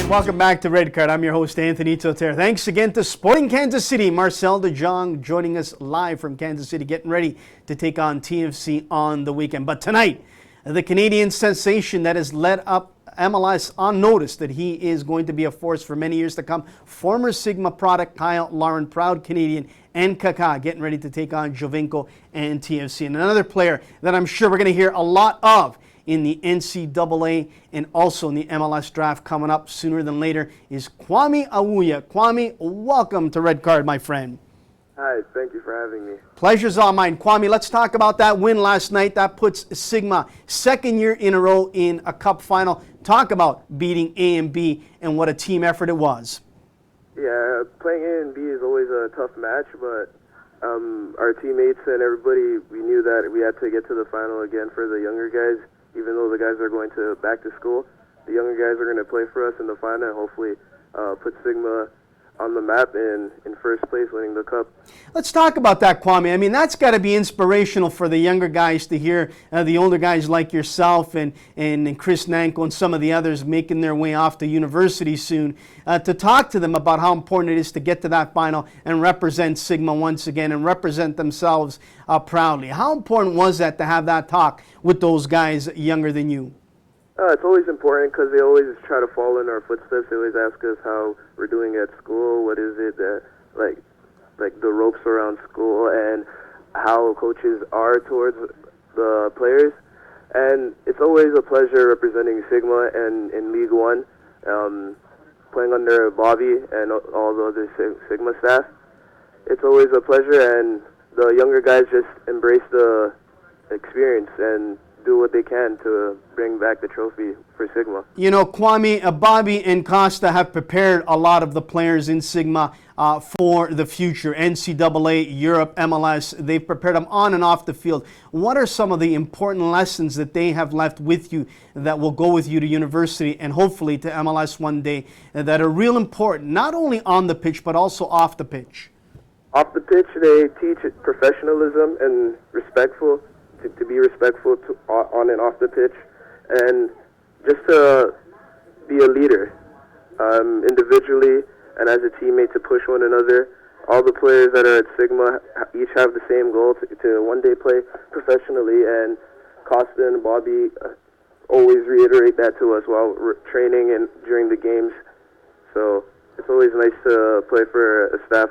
Welcome back to Red Card. I'm your host, Anthony Totera. Thanks again to Sporting Kansas City. Marcel DeJong joining us live from Kansas City, getting ready to take on TFC on the weekend. But tonight, the Canadian sensation that has led up MLS on notice that he is going to be a force for many years to come. Former Sigma product Kyle Lauren, proud Canadian, and Kaká getting ready to take on Jovinko and TFC. And another player that I'm sure we're going to hear a lot of in the NCAA and also in the MLS draft coming up sooner than later is Kwame Awuah. Kwame, welcome to Red Card, my friend. Hi, thank you for having me. Pleasure's all mine. Kwame, let's talk about that win last night. That puts Sigma second year in a row in a cup final. Talk about beating A and B and what a team effort it was. Yeah, playing A and B is always a tough match, but our teammates and everybody, we knew that we had to get to the final again for the younger guys. Even though the guys are going back to school, the younger guys are going to play for us in the final and hopefully put Sigma on the map in first place, winning the cup. Let's talk about that, Kwame. I mean, that's got to be inspirational for the younger guys to hear the older guys like yourself and Chris Nanko and some of the others making their way off to university soon, to talk to them about how important it is to get to that final and represent Sigma once again and represent themselves proudly. How important was that to have that talk with those guys younger than you? It's always important because they always try to follow in our footsteps. They always ask us how we're doing at school, what is it that, like the ropes around school, and how coaches are towards the players. And it's always a pleasure representing Sigma and in League One, playing under Bobby and all the other Sigma staff. It's always a pleasure, and the younger guys just embrace the experience and do what they can to bring back the trophy for Sigma. You know, Kwame, Bobby and Costa have prepared a lot of the players in Sigma for the future. NCAA, Europe, MLS, they've prepared them on and off the field. What are some of the important lessons that they have left with you that will go with you to university and hopefully to MLS one day that are real important, not only on the pitch but also off the pitch? Off the pitch, they teach professionalism and to be respectful on and off the pitch, and just to be a leader individually and as a teammate to push one another. All the players that are at Sigma each have the same goal to one day play professionally, and Costa and Bobby always reiterate that to us while we're training and during the games. So it's always nice to play for a staff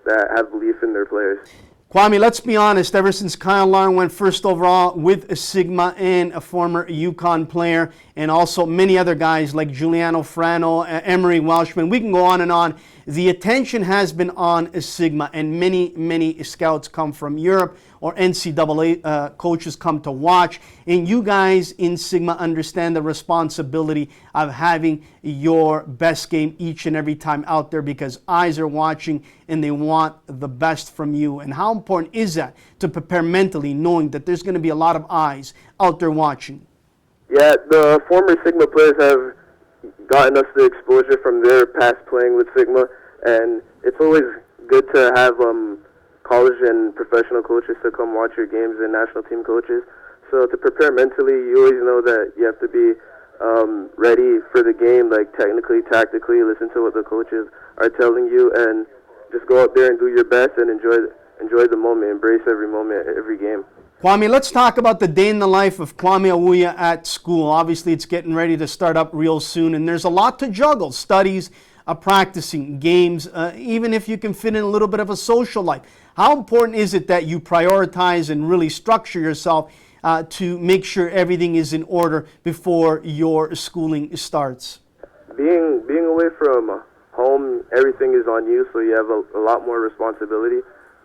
that have belief in their players. Kwame, let's be honest, ever since Kyle Lauren went first overall with Sigma and a former UConn player, and also many other guys like Giuliano Frano, Emery Welshman, we can go on and on. The attention has been on Sigma, and many scouts come from Europe or NCAA coaches come to watch. And you guys in Sigma understand the responsibility of having your best game each and every time out there because eyes are watching and they want the best from you. And how important is that to prepare mentally, knowing that there's going to be a lot of eyes out there watching? Yeah, the former Sigma players have gotten us the exposure from their past playing with Sigma, and it's always good to have college and professional coaches to come watch your games and national team coaches. So to prepare mentally, you always know that you have to be ready for the game, like technically, tactically, listen to what the coaches are telling you, and just go out there and do your best and enjoy the moment, embrace every moment, every game. Kwame, let's talk about the day in the life of Kwame Awuah at school. Obviously, it's getting ready to start up real soon, and there's a lot to juggle. Studies, practicing, games, even if you can fit in a little bit of a social life. How important is it that you prioritize and really structure yourself to make sure everything is in order before your schooling starts? Being away from home, everything is on you, so you have a lot more responsibility.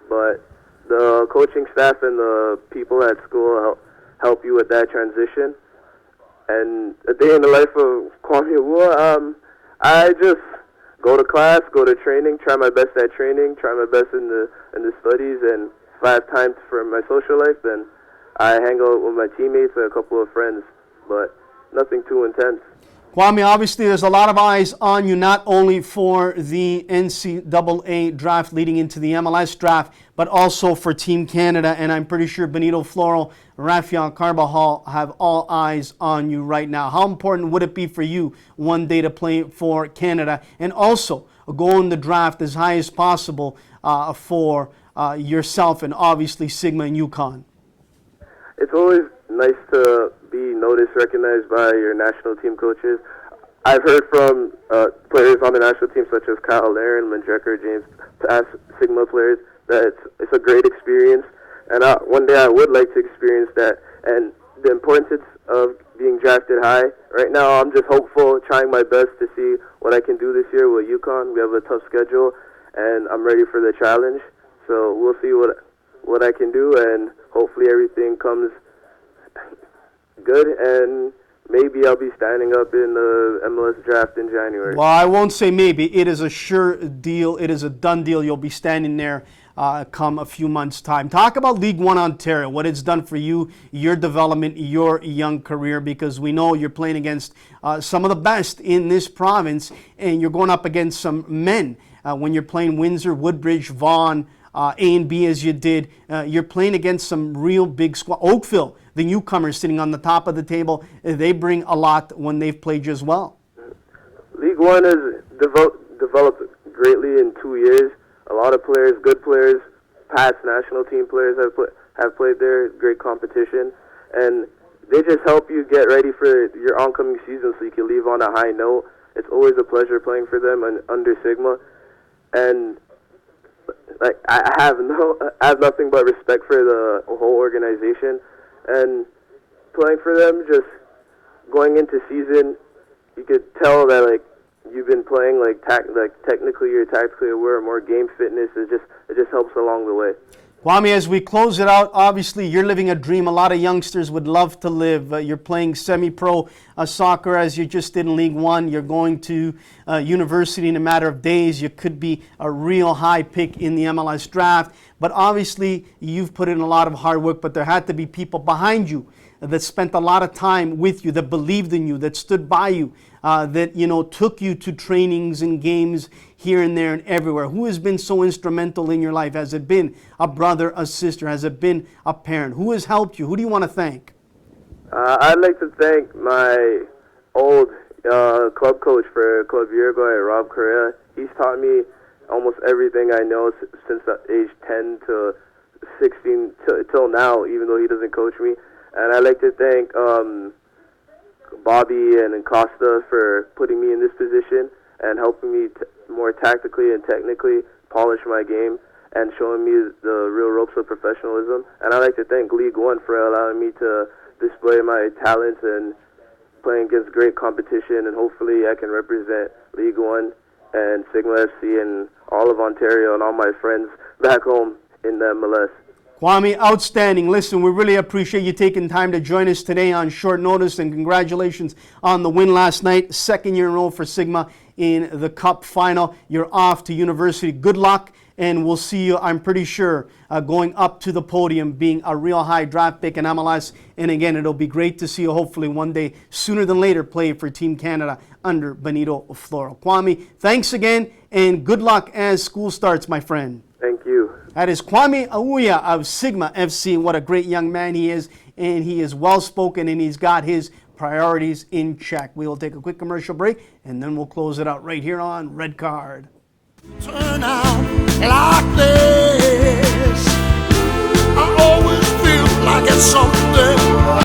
But the coaching staff and the people at school help you with that transition. And a day in the life of Kwame Awuah, I just go to class, go to training, try my best at training, try my best in the studies, and if I have time for my social life, then I hang out with my teammates and a couple of friends, but nothing too intense. Kwame, obviously there's a lot of eyes on you, not only for the NCAA draft leading into the MLS draft, but also for Team Canada. And I'm pretty sure Benito Floro, Rafael Carvajal have all eyes on you right now. How important would it be for you one day to play for Canada and also go in the draft as high as possible for yourself and obviously Sigma and UConn? It's always nice to be noticed, recognized by your national team coaches. I've heard from players on the national team such as Kyle Larin, Mandrecker, James, past Sigma players, that it's a great experience. And one day I would like to experience that. And the importance of being drafted high. Right now I'm just hopeful, trying my best to see what I can do this year with UConn. We have a tough schedule, and I'm ready for the challenge. So we'll see what I can do, and hopefully everything comes good, and maybe I'll be standing up in the MLS draft in January. Well, I won't say maybe. It is a sure deal. It is a done deal. You'll be standing there come a few months' time. Talk about League One Ontario, what it's done for you, your development, your young career, because we know you're playing against some of the best in this province, and you're going up against some men. When you're playing Windsor, Woodbridge, Vaughan, A and B as you did, you're playing against some real big squad. Oakville, the newcomers sitting on the top of the table, they bring a lot when they've played you as well. League One has developed greatly in 2 years. A lot of players, good players, past national team players have played there. Great competition, and they just help you get ready for your oncoming season so you can leave on a high note. It's always a pleasure playing for them under Sigma, and like I have nothing but respect for the whole organization, and playing for them, just going into season, you could tell that like you've been playing like technically or tactically aware, more game fitness. It just helps along the way. Kwame, as we close it out, obviously you're living a dream a lot of youngsters would love to live. You're playing semi-pro soccer as you just did in League One. You're going to university in a matter of days. You could be a real high pick in the MLS draft. But obviously you've put in a lot of hard work, but there had to be people behind you that spent a lot of time with you, that believed in you, that stood by you, that took you to trainings and games here and there and everywhere. Who has been so instrumental in your life? Has it been a brother, a sister? Has it been a parent? Who has helped you? Who do you want to thank? I'd like to thank my old club coach for Club Uruguay, Rob Correa. He's taught me almost everything I know since age 10 to 16 till now, even though he doesn't coach me. And I'd like to thank Bobby and Costa for putting me in this position and helping me more tactically and technically polish my game and showing me the real ropes of professionalism. And I'd like to thank League One for allowing me to display my talents and playing against great competition, and hopefully I can represent League One and Sigma FC and all of Ontario and all my friends back home in the MLS. Kwame, outstanding. Listen, we really appreciate you taking time to join us today on short notice, and congratulations on the win last night. Second year in a row for Sigma in the Cup final. You're off to university. Good luck, and we'll see you, I'm pretty sure, going up to the podium, being a real high draft pick in MLS. And again, it'll be great to see you hopefully one day, sooner than later, play for Team Canada under Benito Floro. Kwame, thanks again, and good luck as school starts, my friend. Thank you. That is Kwame Awuah of Sigma FC. What a great young man he is, and he is well-spoken, and he's got his priorities in check. We will take a quick commercial break, and then we'll close it out right here on Red Card. Turn out like this, I always feel like it's something